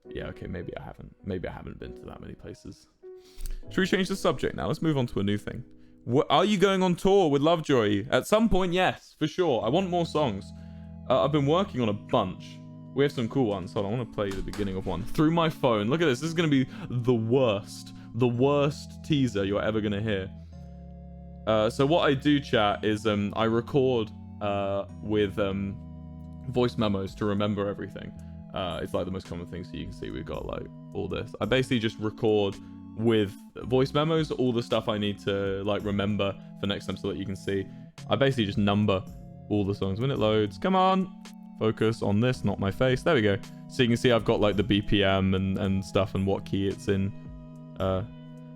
Yeah, okay, maybe I haven't. Maybe I haven't been to that many places. Should we change the subject now? Let's move on to a new thing. Are you going on tour with Lovejoy? At some point, yes, for sure. I want more songs. I've been working on a bunch. We have some cool ones. Hold on, I want to play the beginning of one through my phone. Look at this. This is going to be the worst teaser you're ever going to hear. So what I do, chat, is I record with voice memos to remember everything. It's like the most common thing, so you can see we've got like all this. I basically just record with voice memos all the stuff I need to like remember for next time so that you can see. I basically just number all the songs when it loads. Come on, focus on this, not my face. There we go. So you can see I've got like the BPM and stuff and what key it's in.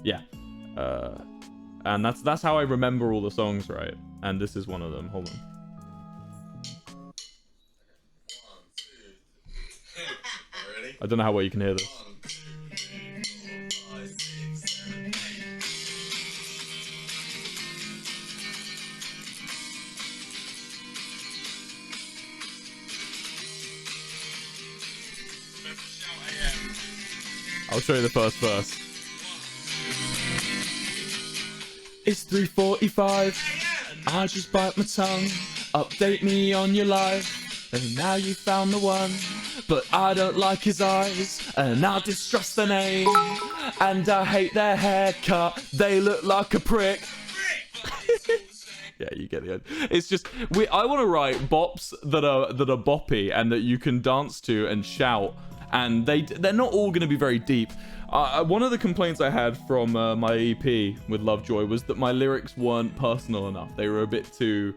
Yeah. And that's how I remember all the songs, right? And this is one of them. Hold on. 1, 2, 3. Ready? I don't know how well you can hear this. 1, 2, 3, 4, 5, 6, 7, 8. I'll show you the first verse. It's 3:45. I just bite my tongue. Update me on your life. And now you found the one. But I don't like his eyes. And I distrust the name. And I hate their haircut. They look like a prick. Yeah, you get the idea. It's just I want to write bops that are boppy and that you can dance to and shout. And they're not all going to be very deep. One of the complaints I had from my EP with Lovejoy was that my lyrics weren't personal enough. They were a bit too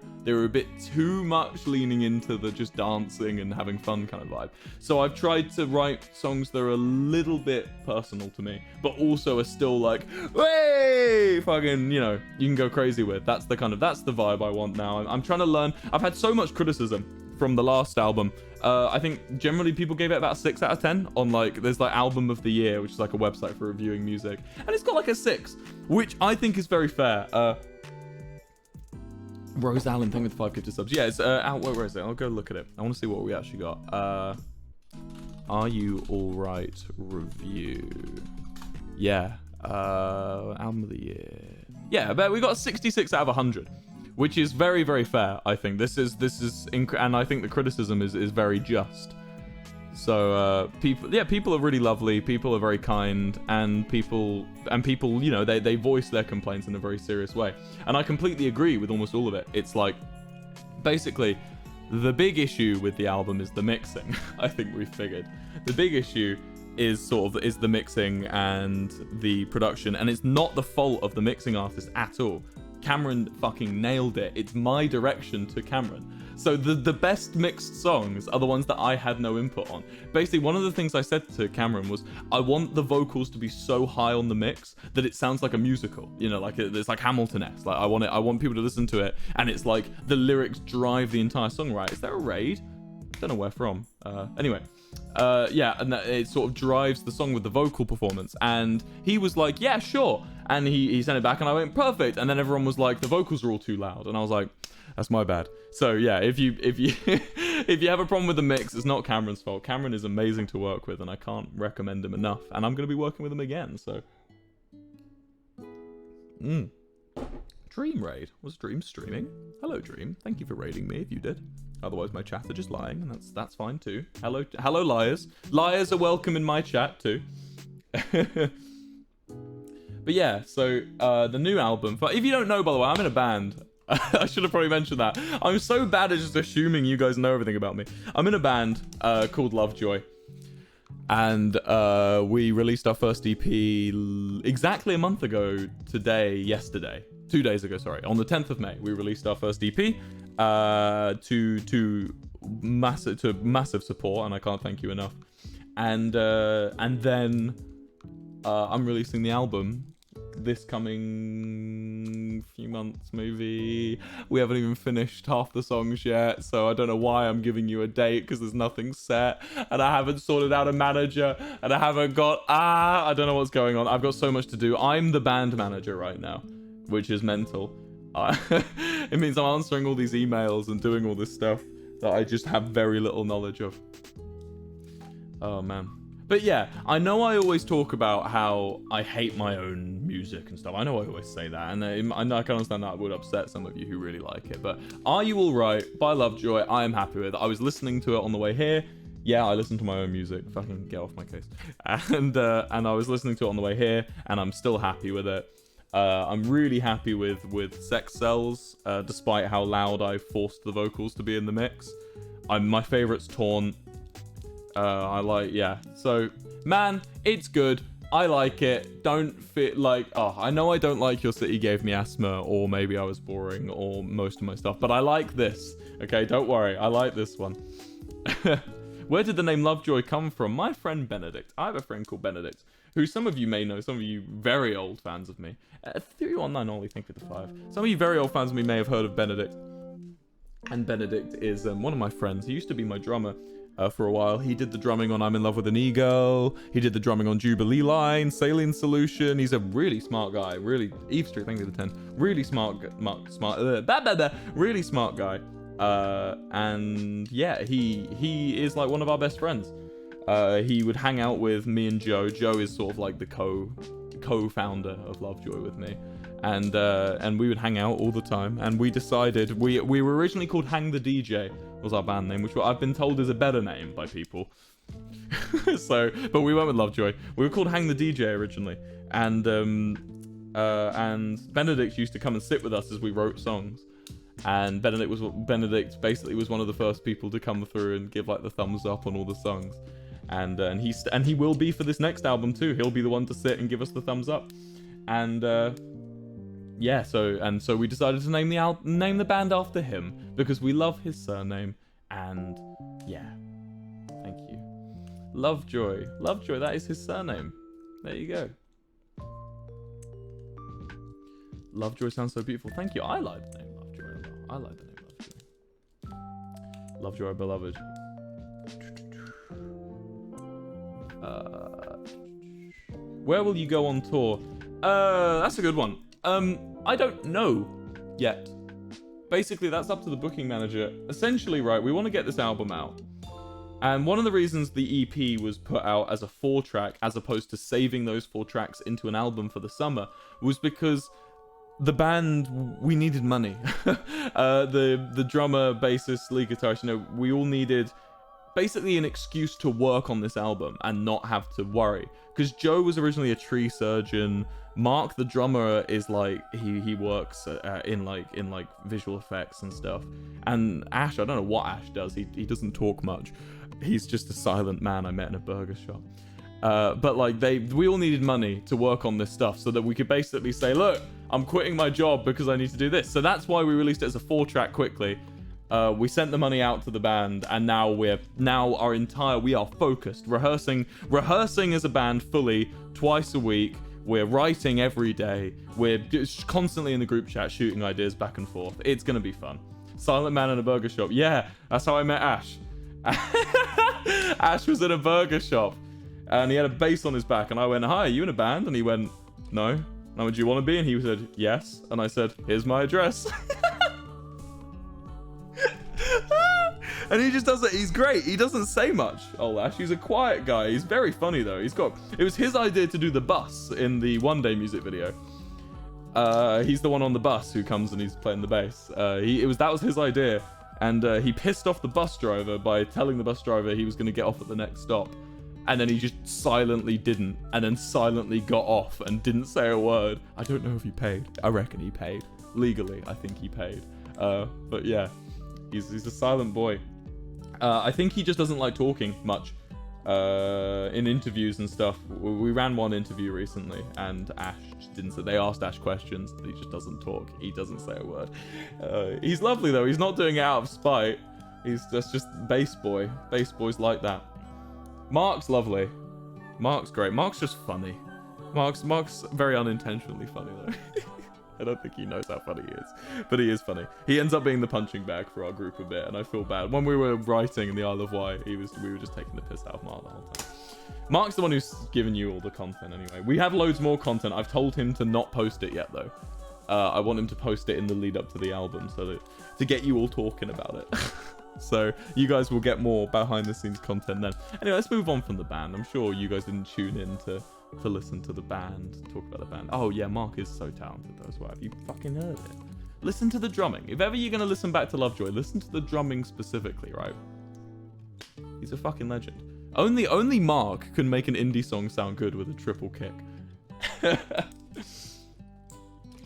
much leaning into the just dancing and having fun kind of vibe. So I've tried to write songs that are a little bit personal to me, but also are still like, hey, fucking, you know, you can go crazy with. That's the vibe I want now. I'm trying to learn. I've had so much criticism from the last album. I think generally people gave it about a 6 out of 10 on like, there's like album of the year, which is like a website for reviewing music. And it's got like a 6, which I think is very fair. Rose Allen, thank you for the 5 gifted subs. Yeah, it's out. Where is it? I'll go look at it. I want to see what we actually got. Are You Alright review. Yeah. Album of the year. Yeah, but we got a 66 out of 100. Which is very, very fair, I think. This is, and I think the criticism is very just. So people are really lovely. People are very kind, and people, you know, they voice their complaints in a very serious way. And I completely agree with almost all of it. It's like, basically, the big issue with the album is the mixing. I think we've figured the big issue is the mixing and the production, and it's not the fault of the mixing artist at all. Cameron fucking nailed it. It's my direction to Cameron. So the best mixed songs are the ones that I had no input on. Basically, one of the things I said to Cameron was, I want the vocals to be so high on the mix that it sounds like a musical. You know, like it's like Hamilton-esque. Like I want people to listen to it, and it's like the lyrics drive the entire song. Right? Is there a raid? Don't know where from. Anyway. Yeah, and that it sort of drives the song with the vocal performance. And he was like, yeah, sure. And he sent it back, and I went, perfect. And then everyone was like, the vocals are all too loud. And I was like, that's my bad. So yeah, if you if you have a problem with the mix, it's not Cameron's fault. Cameron is amazing to work with, and I can't recommend him enough. And I'm going to be working with him again, so. Dream raid. Was Dream streaming? Hello, Dream. Thank you for raiding me if you did. Otherwise, my chat are just lying, and that's fine too. Hello, liars. Liars are welcome in my chat too. But yeah, so the new album. If you don't know, by the way, I'm in a band. I should have probably mentioned that. I'm so bad at just assuming you guys know everything about me. I'm in a band called Lovejoy. And we released our first EP exactly a month ago yesterday. 2 days ago, sorry. On the 10th of May, we released our first EP to massive support, and I can't thank you enough. And then I'm releasing the album this coming few months, maybe. We haven't even finished half the songs yet, so I don't know why I'm giving you a date, because there's nothing set, and I haven't sorted out a manager, and I haven't got I don't know what's going on. I've got so much to do. I'm the band manager right now, which is mental. It means I'm answering all these emails and doing all this stuff that I just have very little knowledge of. Oh man. But yeah, I know I always talk about how I hate my own music and stuff. I know I always say that, and I can understand that would upset some of you who really like it. But Are You Alright by Lovejoy, I am happy with. I was listening to it on the way here. Yeah, I listen to my own music. Fucking get off my case. And I was listening to it on the way here, and I'm still happy with it. I'm really happy with Sex Cells, despite how loud I forced the vocals to be in the mix. My favorite's Taunt. So, man, it's good. I like it. Don't fit like, I know I don't like Your City Gave Me Asthma, or Maybe I Was Boring, or most of my stuff, but I like this. Okay, don't worry. I like this one. Where did the name Lovejoy come from? My friend Benedict. I have a friend called Benedict, who some of you may know, some of you very old fans of me. 319 Ollie, thank you for the 5. Some of you very old fans of me may have heard of Benedict. And Benedict is one of my friends. He used to be my drummer. For a while. He did the drumming on I'm in Love with an E-Girl. He did the drumming on Jubilee Line, Saline Solution. He's a really smart guy. Really, Eve Street, thank you for the 10. Really really smart guy. And yeah, he is like one of our best friends. He would hang out with me and Joe. Joe is sort of like the co-founder of Lovejoy with me. And we would hang out all the time. And we decided, we were originally called Hang the DJ, was our band name, which I've been told is a better name by people. But we went with Lovejoy. We were called Hang the DJ originally. And Benedict used to come and sit with us as we wrote songs. And Benedict basically was one of the first people to come through and give like the thumbs up on all the songs. And he will be for this next album too. He'll be the one to sit and give us the thumbs up. And yeah, so we decided to name the band after him because we love his surname. And yeah, thank you, Lovejoy, that is his surname. There you go. Lovejoy sounds so beautiful. Thank you. I like the name Lovejoy. I like the name Lovejoy. Lovejoy, beloved. Where will you go on tour? That's a good one. I don't know yet. Basically, that's up to the booking manager. Essentially, right, we want to get this album out. And one of the reasons the EP was put out as a 4-track, as opposed to saving those 4 tracks into an album for the summer, was because the band, we needed money. The drummer, bassist, lead guitarist, we all needed basically an excuse to work on this album and not have to worry. Because Joe was originally a tree surgeon. Mark, the drummer, is like he works in visual effects and stuff. And Ash, I don't know what Ash does. He doesn't talk much. He's just a silent man I met in a burger shop. But like we all needed money to work on this stuff so that we could basically say, look, I'm quitting my job because I need to do this. So that's why we released it as a 4-track quickly. We sent the money out to the band, and now we are focused, rehearsing as a band fully twice a week. We're writing every day. We're just constantly in the group chat shooting ideas back and forth. It's gonna be fun. Silent man in a burger shop. Yeah, that's how I met Ash. Ash was in a burger shop and he had a bass on his back, and I went, hi, are you in a band? And he went, no. And I went, do you want to be? And he said, yes. And I said, here's my address. And he just does it. He's great. He doesn't say much, old Ash. He's a quiet guy. He's very funny though. It was his idea to do the bus in the One Day music video. He's the one on the bus who comes and he's playing the bass. That was his idea. And he pissed off the bus driver by telling the bus driver he was going to get off at the next stop. And then he just silently didn't, and then silently got off and didn't say a word. I don't know if he paid. I reckon he paid. Legally, I think he paid. But yeah, he's a silent boy. I think he just doesn't like talking much in interviews and stuff. We ran one interview recently, and Ash just didn't say. They asked Ash questions, and he just doesn't talk. He doesn't say a word. He's lovely though. He's not doing it out of spite. That's just bass boy. Bass boys like that. Mark's lovely. Mark's great. Mark's just funny. Mark's very unintentionally funny though. I don't think he knows how funny he is, but he is funny. He ends up being the punching bag for our group a bit, and I feel bad. When we were writing in the Isle of Wight, we were just taking the piss out of Mark the whole time. Mark's the one who's given you all the content anyway. We have loads more content. I've told him to not post it yet though. I want him to post it in the lead up to the album so that to get you all talking about it. So you guys will get more behind the scenes content then. Anyway, let's move on from the band. I'm sure you guys didn't tune in to listen to the band, talk about the band. Oh yeah, Mark is so talented though as well. Have you fucking heard it? Listen to the drumming. If ever you're gonna listen back to Lovejoy, listen to the drumming specifically, right? He's a fucking legend. Only Mark can make an indie song sound good with a triple kick.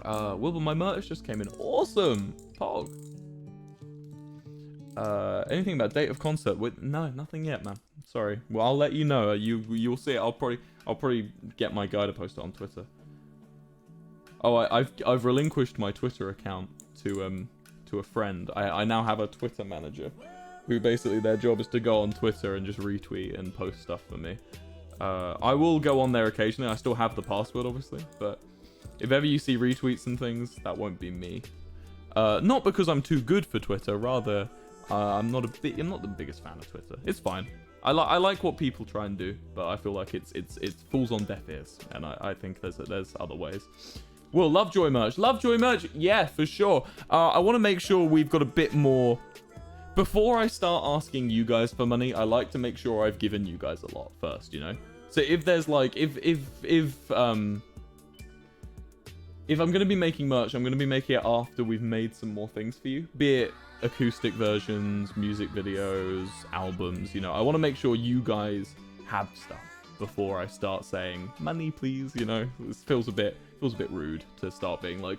Wilbur, my merch just came in. Awesome! Pog. Anything about date of concert? No, nothing yet, man. Sorry. Well, I'll let you know. You'll see it. I'll probably get my guy to post it on Twitter. Oh, I've relinquished my Twitter account to a friend. I now have a Twitter manager, who basically their job is to go on Twitter and just retweet and post stuff for me. I will go on there occasionally. I still have the password, obviously, but if ever you see retweets and things, that won't be me. Not because I'm too good for Twitter, rather I'm not the biggest fan of Twitter. It's fine. I like what people try and do, but I feel like it falls on deaf ears, and I think there's other ways. Well, Lovejoy merch, yeah, for sure. I want to make sure we've got a bit more. Before I start asking you guys for money, I like to make sure I've given you guys a lot first, you know. So if there's like if I'm gonna be making merch, I'm gonna be making it after we've made some more things for you, be it acoustic versions, music videos, albums, you know. I want to make sure you guys have stuff before I start saying money please, you know. It feels a bit rude to start being like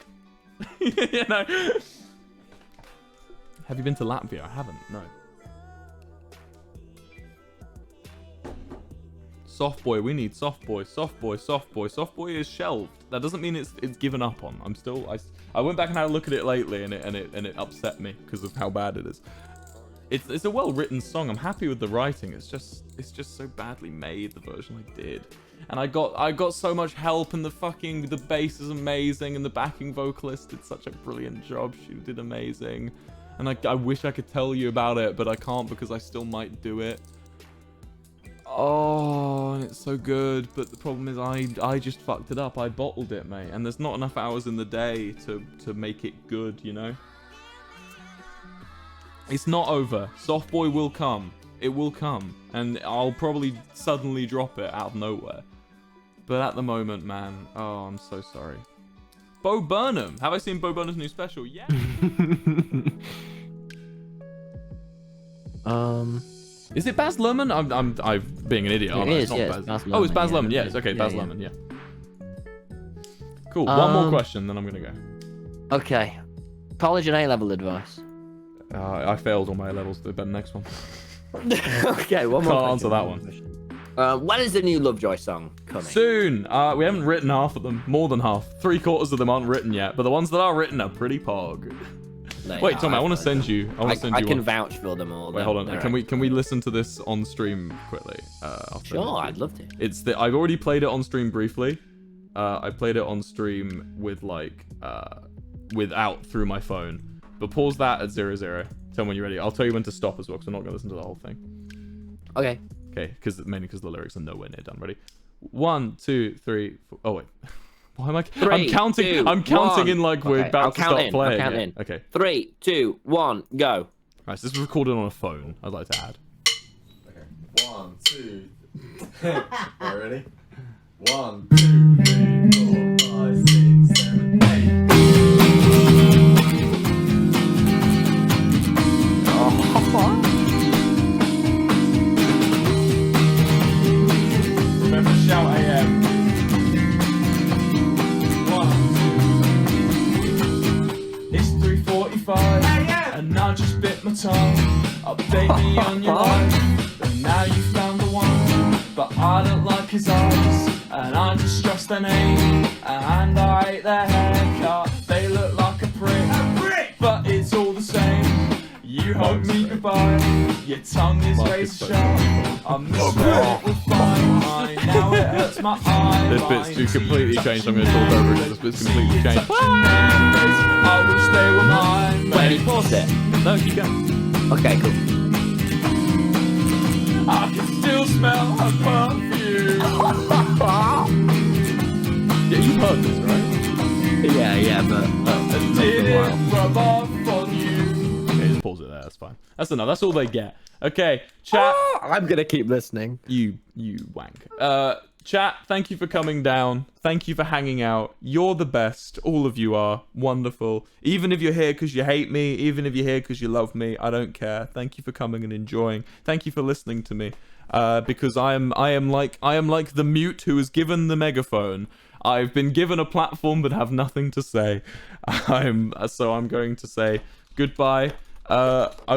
you know. Have you been to Latvia? I haven't, no. Soft boy, we need soft boy. Soft boy is shelved. That doesn't mean it's given up on. I went back and had a look at it lately, and it upset me because of how bad it is. It's a well-written song. I'm happy with the writing. It's just so badly made, the version I did. And I got so much help, and the bass is amazing, and the backing vocalist did such a brilliant job. She did amazing. And I wish I could tell you about it, but I can't because I still might do it. Oh, it's so good, but the problem is I just fucked it up. I bottled it, mate, and there's not enough hours in the day to make it good, you know? It's not over. Soft Boy will come. It will come, and I'll probably suddenly drop it out of nowhere. But at the moment, man, oh, I'm so sorry. Bo Burnham. Have I seen Bo Burnham's new special? Yeah. Is it Baz Luhrmann? I'm being an idiot. It is, not yeah, Baz. it's Baz Oh, it's Luhrmann, Baz yeah. Luhrmann. Yeah, it's okay. Yeah, Baz yeah. Luhrmann. Yeah. Cool. One more question, then I'm gonna go. Okay. College and A-level advice. I failed on my A levels. The next one. Okay, one more. Can't answer that one. When is the new Lovejoy song coming? Soon. We haven't written half of them. More than half. 3/4 of them aren't written yet, but the ones that are written are pretty pog. Wait, Tommy, I want to send you. I can one. vouch for them all. Wait, hold on. Can we listen to this on stream quickly? Sure, I'd love to. I've already played it on stream briefly. I played it on stream with without through my phone. But pause that at 0:0. Tell me when you're ready. I'll tell you when to stop as well, because I'm not gonna listen to the whole thing. Okay. Okay, mainly because the lyrics are nowhere near done. Ready? 1, 2, 3, 4. Oh wait. Why am I? I'm counting. 2, I'm counting 1. in like we're about to start playing. I'll count in. Okay. 3, 2, 1, go. Right, so this was recorded on a phone. I'd like to add. Okay. 1, 2. Alright, ready? 1, 2, 3, 4, 5, 6, 7, 8. Remember, shout AM. 1, 2. It's 3:45, and I just bit my tongue. Update me on your life, and now you found the one. But I don't like his eyes, and I just trust their name. And I hate their haircut, they look like a prick. But it's all the same. You hug me goodbye, your tongue is razor sharp. I misread it with fine line, now it hurts my eye. This bit's completely changed. I'm going to talk over it. This bit's completely changed. I wish they were mine. Wait, pause it. No, keep going. Okay, cool. I can still smell her perfume. Yeah, you've heard this, right? Yeah, but Did it rub off on you? Okay, just pause it there. that's fine. That's enough. That's all they get. Okay, chat. Oh, I'm gonna keep listening. You wank. Chat, thank you for coming down. Thank you for hanging out. You're the best. All of you are wonderful. Even if you're here because you hate me, even if you're here because you love me, I don't care. Thank you for coming and enjoying. Thank you for listening to me. Because I am like the mute who is given the megaphone. I've been given a platform but have nothing to say. So I'm going to say goodbye.